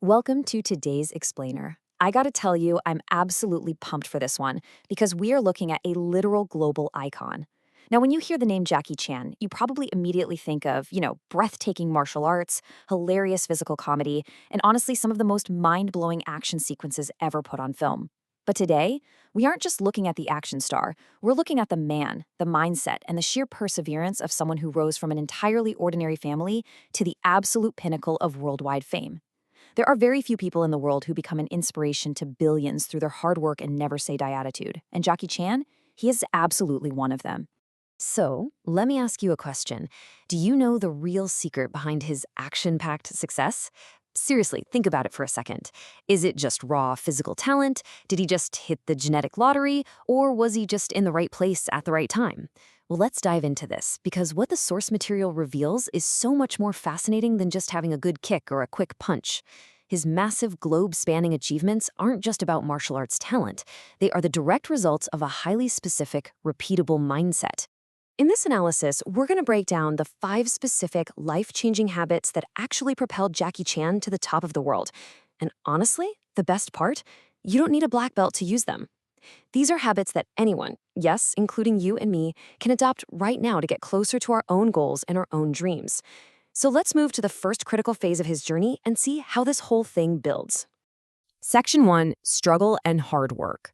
Welcome to today's explainer. I gotta tell you, I'm absolutely pumped for this one because we are looking at a literal global icon. Now, when you hear the name Jackie Chan, you probably immediately think of, breathtaking martial arts, hilarious physical comedy, and honestly, some of the most mind blowing action sequences ever put on film. But today, we aren't just looking at the action star, we're looking at the man, the mindset, and the sheer perseverance of someone who rose from an entirely ordinary family to the absolute pinnacle of worldwide fame. There are very few people in the world who become an inspiration to billions through their hard work and never say die attitude. And Jackie Chan, he is absolutely one of them. So, let me ask you a question. Do you know the real secret behind his action packed success? Seriously, think about it for a second. Is it just raw physical talent? Did he just hit the genetic lottery? Or was he just in the right place at the right time? Well, let's dive into this, because what the source material reveals is so much more fascinating than just having a good kick or a quick punch. His massive globe spanning achievements aren't just about martial arts talent, they are the direct results of a highly specific, repeatable mindset. In this analysis, we're going to break down the 5 specific life-changing habits that actually propelled Jackie Chan to the top of the world. And honestly, the best part? You don't need a black belt to use them. These are habits that anyone, yes, including you and me, can adopt right now to get closer to our own goals and our own dreams. So let's move to the first critical phase of his journey and see how this whole thing builds. Section 1: Struggle and Hard Work.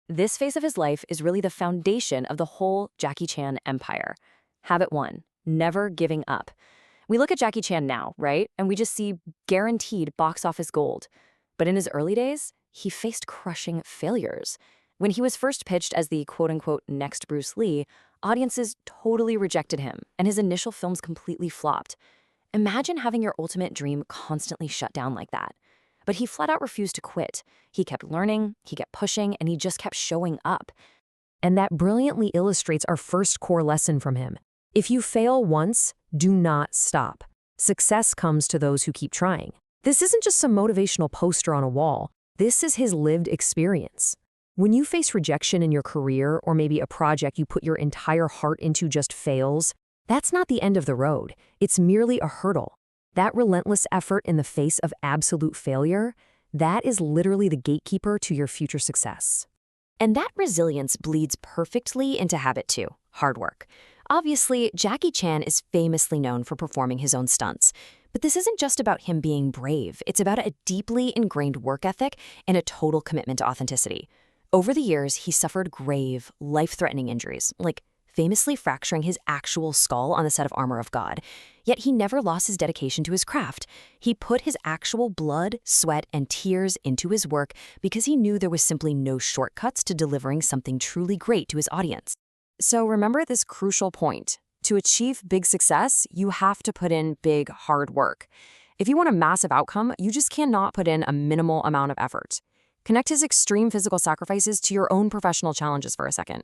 This phase of his life is really the foundation of the whole Jackie Chan empire. Habit 1: never giving up. We look at Jackie Chan now, right? And we just see guaranteed box office gold. But in his early days, he faced crushing failures. When he was first pitched as the quote-unquote next Bruce Lee, audiences totally rejected him, and his initial films completely flopped. Imagine having your ultimate dream constantly shut down like that. But he flat out refused to quit. He kept learning, he kept pushing, and he just kept showing up. And that brilliantly illustrates our first core lesson from him. If you fail once, do not stop. Success comes to those who keep trying. This isn't just some motivational poster on a wall. This is his lived experience. When you face rejection in your career, or maybe a project you put your entire heart into just fails, that's not the end of the road. It's merely a hurdle. That relentless effort in the face of absolute failure, that is literally the gatekeeper to your future success. And that resilience bleeds perfectly into habit 2: hard work. Obviously, Jackie Chan is famously known for performing his own stunts. But this isn't just about him being brave. It's about a deeply ingrained work ethic and a total commitment to authenticity. Over the years, he suffered grave, life-threatening injuries, like famously fracturing his actual skull on the set of Armor of God. Yet he never lost his dedication to his craft. He put his actual blood, sweat, and tears into his work because he knew there was simply no shortcuts to delivering something truly great to his audience. So remember this crucial point. To achieve big success, you have to put in big, hard work. If you want a massive outcome, you just cannot put in a minimal amount of effort. Connect his extreme physical sacrifices to your own professional challenges for a second.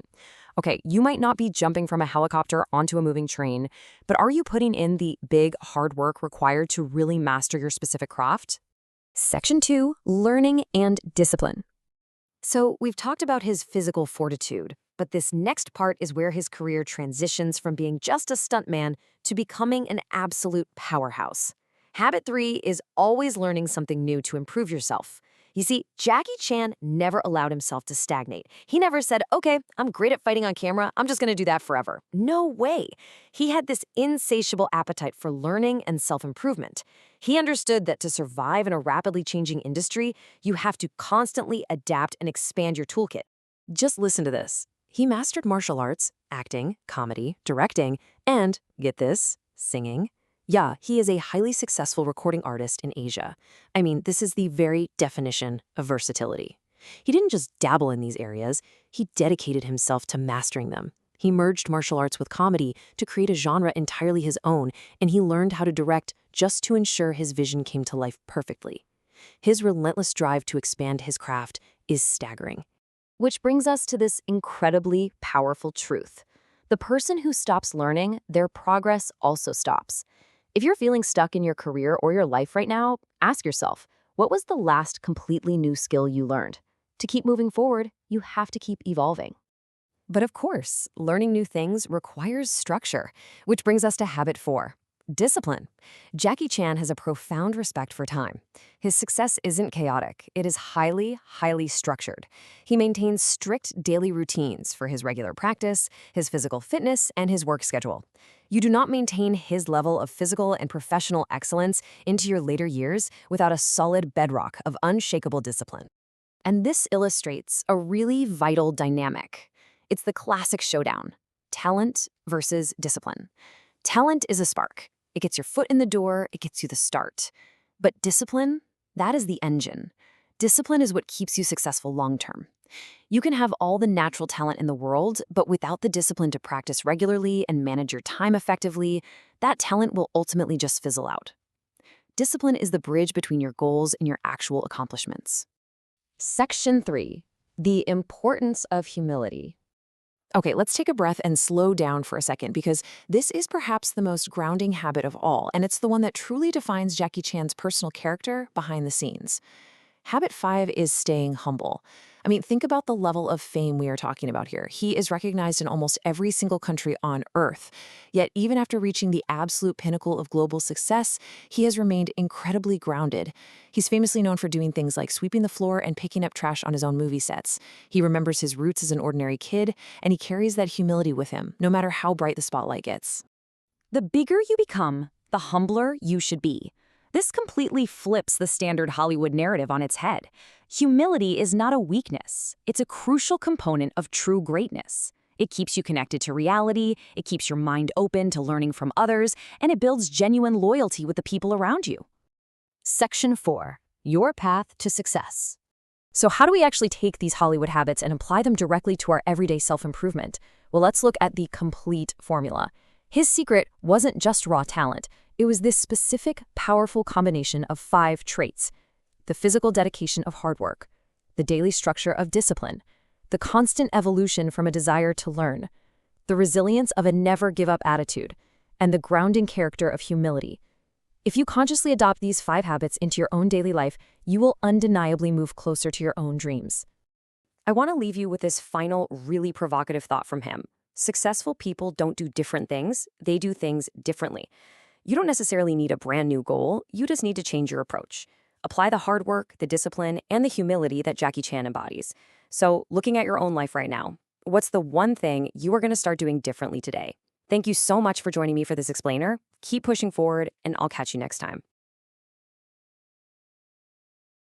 Okay, you might not be jumping from a helicopter onto a moving train, but are you putting in the big, hard work required to really master your specific craft? Section 2: Learning and Discipline. So we've talked about his physical fortitude, but this next part is where his career transitions from being just a stuntman to becoming an absolute powerhouse. Habit 3 is always learning something new to improve yourself. You see, Jackie Chan never allowed himself to stagnate. He never said, okay, I'm great at fighting on camera, I'm just gonna do that forever. No way. He had this insatiable appetite for learning and self-improvement. He understood that to survive in a rapidly changing industry, you have to constantly adapt and expand your toolkit. Just listen to this. He mastered martial arts, acting, comedy, directing, and, get this, singing. Yeah, he is a highly successful recording artist in Asia. I mean, this is the very definition of versatility. He didn't just dabble in these areas, he dedicated himself to mastering them. He merged martial arts with comedy to create a genre entirely his own, and he learned how to direct just to ensure his vision came to life perfectly. His relentless drive to expand his craft is staggering. Which brings us to this incredibly powerful truth. The person who stops learning, their progress also stops. If you're feeling stuck in your career or your life right now, ask yourself, what was the last completely new skill you learned? To keep moving forward, you have to keep evolving. But of course, learning new things requires structure, which brings us to habit 4: Discipline. Jackie Chan has a profound respect for time. His success isn't chaotic, it is highly, highly structured. He maintains strict daily routines for his regular practice, his physical fitness, and his work schedule. You do not maintain his level of physical and professional excellence into your later years without a solid bedrock of unshakable discipline. And this illustrates a really vital dynamic. It's the classic showdown: talent versus discipline. Talent is a spark. It gets your foot in the door, it gets you the start. But discipline, that is the engine. Discipline is what keeps you successful long term. You can have all the natural talent in the world, but without the discipline to practice regularly and manage your time effectively, that talent will ultimately just fizzle out. Discipline is the bridge between your goals and your actual accomplishments. Section 3. The importance of humility. Okay, let's take a breath and slow down for a second because this is perhaps the most grounding habit of all, and it's the one that truly defines Jackie Chan's personal character behind the scenes. Habit 5 is staying humble. I mean, think about the level of fame we are talking about here. He is recognized in almost every single country on Earth. Yet, even after reaching the absolute pinnacle of global success, he has remained incredibly grounded. He's famously known for doing things like sweeping the floor and picking up trash on his own movie sets. He remembers his roots as an ordinary kid, and he carries that humility with him, no matter how bright the spotlight gets. The bigger you become, the humbler you should be. This completely flips the standard Hollywood narrative on its head. Humility is not a weakness. It's a crucial component of true greatness. It keeps you connected to reality, it keeps your mind open to learning from others, and it builds genuine loyalty with the people around you. Section 4. Your path to success. So how do we actually take these Hollywood habits and apply them directly to our everyday self-improvement? Well, let's look at the complete formula. His secret wasn't just raw talent. It was this specific, powerful combination of 5 traits: the physical dedication of hard work, the daily structure of discipline, the constant evolution from a desire to learn, the resilience of a never-give-up attitude, and the grounding character of humility. If you consciously adopt these 5 habits into your own daily life, you will undeniably move closer to your own dreams. I want to leave you with this final, really provocative thought from him. Successful people don't do different things, they do things differently. You don't necessarily need a brand new goal, you just need to change your approach. Apply the hard work, the discipline, and the humility that Jackie Chan embodies. So, looking at your own life right now, what's the one thing you are going to start doing differently today? Thank you so much for joining me for this explainer. Keep pushing forward, and I'll catch you next time.